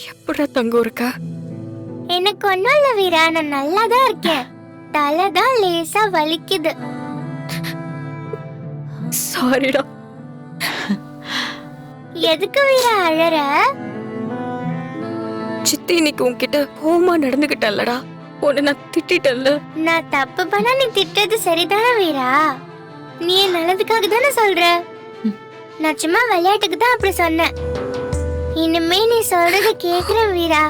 எப்படா தங்கம் இருக்க? எனக்கு ஒண்ணும் இல்ல வீரா, நான் நல்லா தான் இருக்கேன். தலை தான் லேசா வலிக்குது. சாரிடா. எதுக்கு வீரா அழற? சித்தி இன்னைக்கு உன்கிட்ட கோவமா நடந்துகிட்டல்லடா. உன்னை நான் திட்டிட்டல்ல. நான் தப்பு பண்ணா நீ திட்டுறது சரிதானே வீரா? நீ என் நல்லதுக்காக தானே சொல்ற. நான் சும்மா விளையாட்டுக்கு தான் அப்படி சொன்னேன். இனிமே நீ சொல்றத கேக்குறேன் வீரா.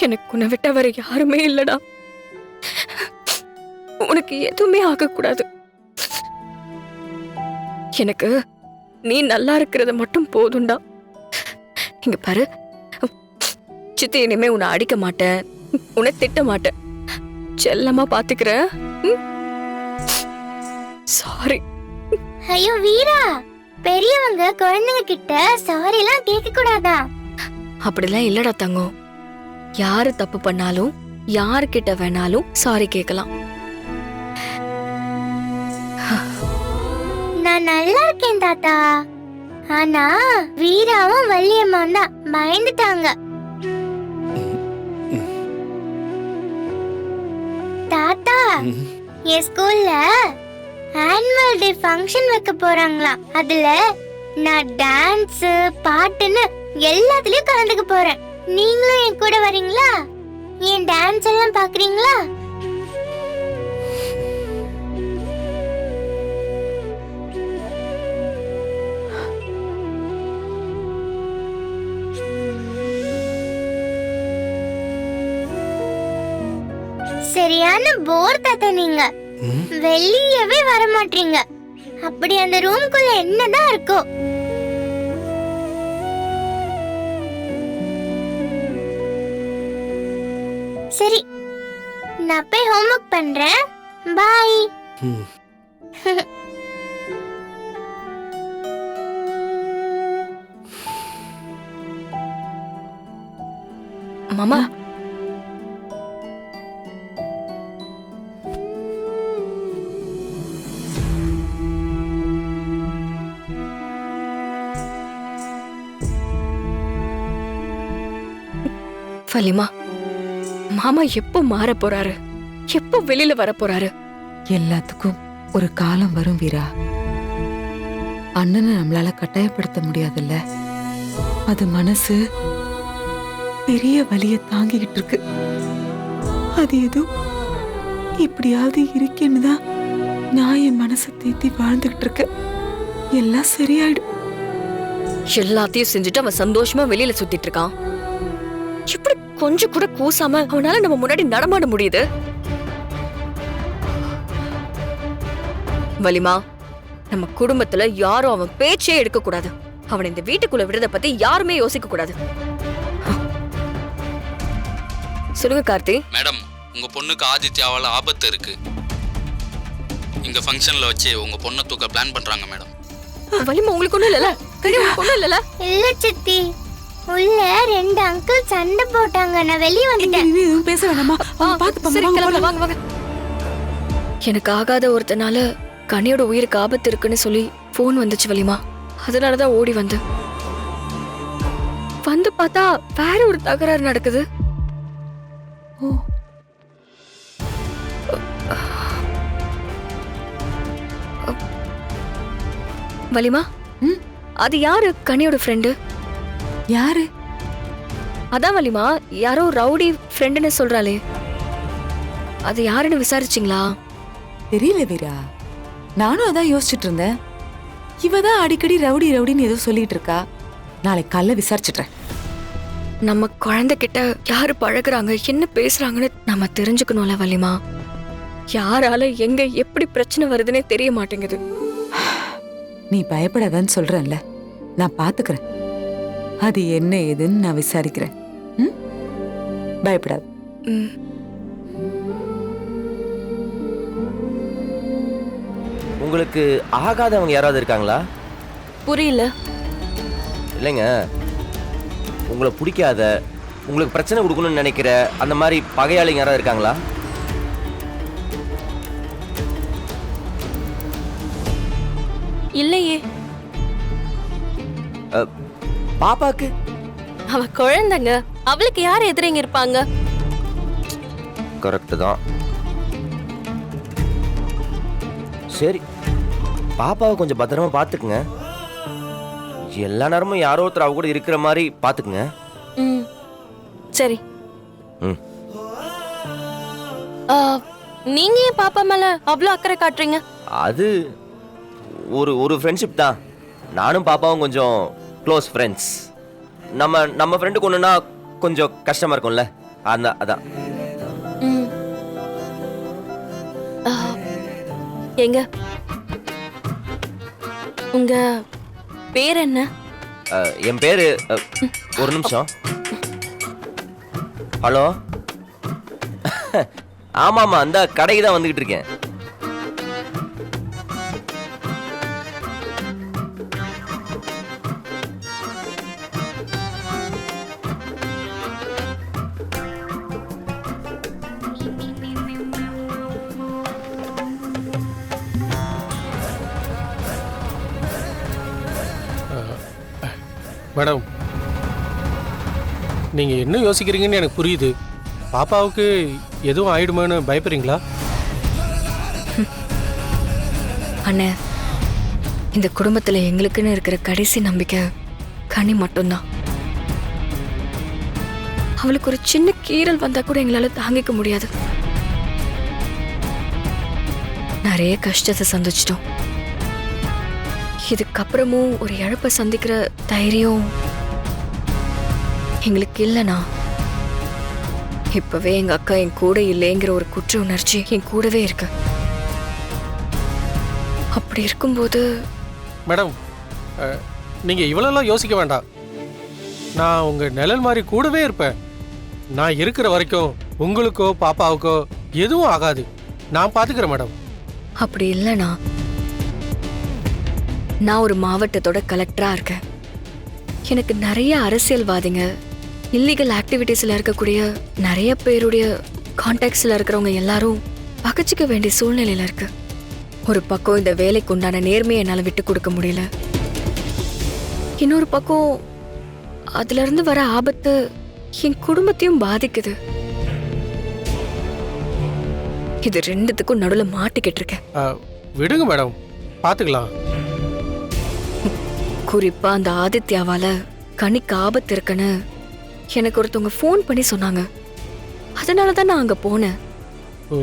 எனக்கு உன்னை விட்ட வேற யாருமே இல்லடா. உனக்கு எதுவுமே ஆகக்கூடாது. எனக்கு நீ நல்லா இருக்கிறது மட்டும் போதும்டா. இங்க பாரு, சித்தி இனிமே உன்னை அடிக்க மாட்டேன், உன்னை திட்ட மாட்டேன், செல்லமா பாத்துக்கிறேன். சாரி. ஐயோ வீரா, பெரியவங்க குழந்தைங்க கிட்ட சாரி எல்லாம் கேட்க கூடாதா? அப்படிலாம் இல்லடா தங்கம். யாரு தப்பு பண்ணாலும் யாருக்கிட்ட வேணாலும் சாரி கேட்கலாம். நான் நல்லா இருக்கேன் தாத்தா. ஆனா வீராவும் வள்ளியம்மாவும் தான் பயந்துட்டாங்க. தாத்தா, என் ஸ்கூல்ல ஆனுவல் டே ஃபங்க்ஷன் வைக்க போறாங்களாம். அதுல நான் டான்ஸ் பாட்டுன்னு எல்லாத்துலயும் கலந்துக்க போறேன். நீங்களும் என் கூட வரீங்களா? என் டான்ஸ் எல்லாம் பாக்குறீங்களா? சரியான போர் தாத்தா நீங்க. வெளியவே வர மாட்டீங்க. அப்படி அந்த ரூம்குள்ள என்னதான் இருக்கோ. சரி, நான் போய் ஹோம்வொர்க் பண்றேன். பாய். மாமா, வலிமா, மாமா எப்போ மாற போறாரு? எப்போ வெளியில வர போறாரு? எல்லாத்துக்கும் ஒரு காலம் வரும் வீரா. அண்ணனை நம்மளால கட்டாயப்படுத்த முடியாதுல்ல. அது மனசு பெரிய வலிய தாங்கிக்கிட்டு இருக்கு. அது ஏதோ இப்படியாவது இருக்கேன்னு தான் நான் என் மனசை தேத்தி வாழ்ந்துகிட்டு இருக்கேன். எல்லாம் சரியாயிடும். எல்லாத்தையும் செஞ்சுட்டு அவன் சந்தோஷமா வெளியில சுத்திட்டு இருக்கான். எப்படி கொஞ்சம் கூட கூசாம அவனால நம்ம முன்னாடி நடமாட முடியுது? வலிமா, நம்ம குடும்பத்துல யாரும் அவன் பேச்சே எடுக்க கூடாது. அவனை இந்த வீட்டுக்குள்ள விடுறத பத்தி யாருமே யோசிக்க கூடாது. சொல்லுங்க கார்த்தி. மேடம், உங்க பொண்ணுக்கு ஆதித்யாவால ஆபத்து இருக்கு. இங்க ஃபங்க்ஷன்ல வச்சு உங்க பொண்ணை தூக்க பிளான் பண்றாங்க மேடம். வலிமா, உங்களுக்கு ஒண்ணும் இல்லல? உங்களுக்கு ஒண்ணும் இல்லல? இல்ல சித்தி, உள்ள ரெண்டு அங்கிள் சண்டை போட்டாங்க. நான் வெளிய வந்துட்டேன். பேச வேணாமா? சரி, கிளம்பலாம், வாங்க வாங்க. எனக்கு ஆகாத ஒருத்தனால கனியோட உயிருக்கு ஆபத்து இருக்குன்னு சொல்லி போன் வந்துச்சு வலிமா. அதனாலதான் ஓடி வந்து பார்த்தா வேற ஒரு தகராறு நடக்குது. வலிமா, அது யாரு கனியோட ஃப்ரெண்டு? யாரு? அதான் வலிமா, யாரோ ரவுடி ஃப்ரெண்டுன்னு சொல்றாளே, அது யாருன்னு விசாரிச்சிங்களா? தெரியல வீரா, நானும் அதான் யோசிச்சுட்டு இருந்தேன். இவதான் அடிக்கடி ரவுடி ரவுடின்னு ஏதோ சொல்லிட்டு இருக்கா. நாளைக்கு காலைல விசாரிச்சுட்டேன். நம்ம குழந்தைகிட்ட யாரு பழகுறாங்க, என்ன பேசுறாங்கன்னு நம்ம தெரிஞ்சுக்கணும்ல வலிமா. யாரால எங்க எப்படி பிரச்சனை வருதுன்னே தெரிய மாட்டேங்குது. நீ பயப்படாதான்னு சொல்றேன்ல, நான் பாத்துக்கிறேன். அது என்ன ஏதுன்னு நான் விசாரிக்கிறேன். பயப்படாது. உங்களுக்கு ஆகாதவங்க யாராவது இருக்காங்களா? புரியல. இல்லைங்க, உங்களை பிடிக்காத, உங்களுக்கு பிரச்சனை கொடுக்கணும்னு நினைக்கிற அந்த மாதிரி பகையாளிங்க யாராவது இருக்காங்களா? இல்லையே. பாப்பாக்கு அவ குழந்தைங்க, அவளுக்கு யார் எதிரிங்க இருப்பாங்க? கரெக்டு தான். சரி, பாப்பாவை கொஞ்சம் பத்திரமா பார்த்துக்குங்க. எல்லா நேரமும் யாரோ ஒருத்தர் அவ கூட இருக்கிற மாதிரி பார்த்துக்குங்க. ம், சரி. ம். நீங்க ஏன் பாப்பா மேல அவ்வளோ அக்கறை காட்டுறீங்க? அது ஒரு ஃப்ரெண்ட்ஷிப் தான். நானும் பாப்பாவும் கொஞ்சம் க்ளோஸ் ஃப்ரெண்ட்ஸ். நம்ம ஃப்ரெண்டுக்கு ஒன்றுனா கொஞ்சம் கஷ்டமா இருக்கும்ல, அதான். ம். எங்க உங்க பேர் என்ன? என் பேரு ஒரு நிமிஷம். ஹலோ. ஆமாமா, அந்த கடைக்கு தான் வந்துகிட்டு இருக்கேன். மேடம், நீங்கள் என்ன யோசிக்கிறீங்கன்னு எனக்கு புரியுது. பாப்பாவுக்கு எதுவும் ஆயிடுமோன்னு பயப்படுறீங்களா? அண்ணே, இந்த குடும்பத்துல எங்களுக்குன்னு இருக்கிற கடைசி நம்பிக்கை கனி மட்டும்தான். அவளுக்கு ஒரு சின்ன கீறல் வந்தா கூட எங்களால தாங்கிக்க முடியாது. நிறைய கஷ்டத்தை சந்திச்சிட்டோம். இதுக்கப்புறமும் ஒரு இழப்பை சந்திக்கிற தைரியம் எங்களுக்கு இல்லைனா, இப்பவே எங்க அக்கா என் கூட இல்லைங்கிற ஒரு குற்ற உணர்ச்சி என் கூடவே இருக்கு. அப்படி இருக்கும்போது மேடம், நீங்கள் இவ்வளோலாம் யோசிக்க வேண்டாம். நான் உங்கள் நிழல் மாதிரி கூடவே இருப்பேன். நான் இருக்கிற வரைக்கும் உங்களுக்கோ பாப்பாவுக்கோ எதுவும் ஆகாது. நான் பார்த்துக்கிறேன் மேடம். அப்படி இல்லைனா, நான் ஒரு மாவட்டத்தோட கலெக்டரா இருக்கேன். எனக்கு நிறைய அரசியல்வாதிங்க, இல்லீகல் ஆக்டிவிட்டீஸ்ல இருக்கக்கூடிய நிறைய பேருடைய கான்டாக்ட்ஸ்ல இருக்கிறவங்க எல்லாரும் பகச்சிக்க வேண்டிய சூழ்நிலையில இருக்கு. ஒரு பக்கம் இந்த வேலைக்கு உண்டான நேர்மையை என்னால விட்டு கொடுக்க முடியல. இன்னொரு பக்கம் அதுல இருந்து வர ஆபத்து என் குடும்பத்தையும் பாதிக்குது. இது ரெண்டுத்துக்கும் நடுவுல மாட்டிக்கிட்டு இருக்கேன். விடுங்க மேடம், பார்த்துக்கலாம். குறிப்பா அந்த ஆதித்யாவால கனிக்கு ஆபத்து இருக்குன்னு எனக்கு ஒருத்தவங்க ஃபோன் பண்ணி சொன்னாங்க. அதனாலதான் நான் அங்க போனேன். ஓ,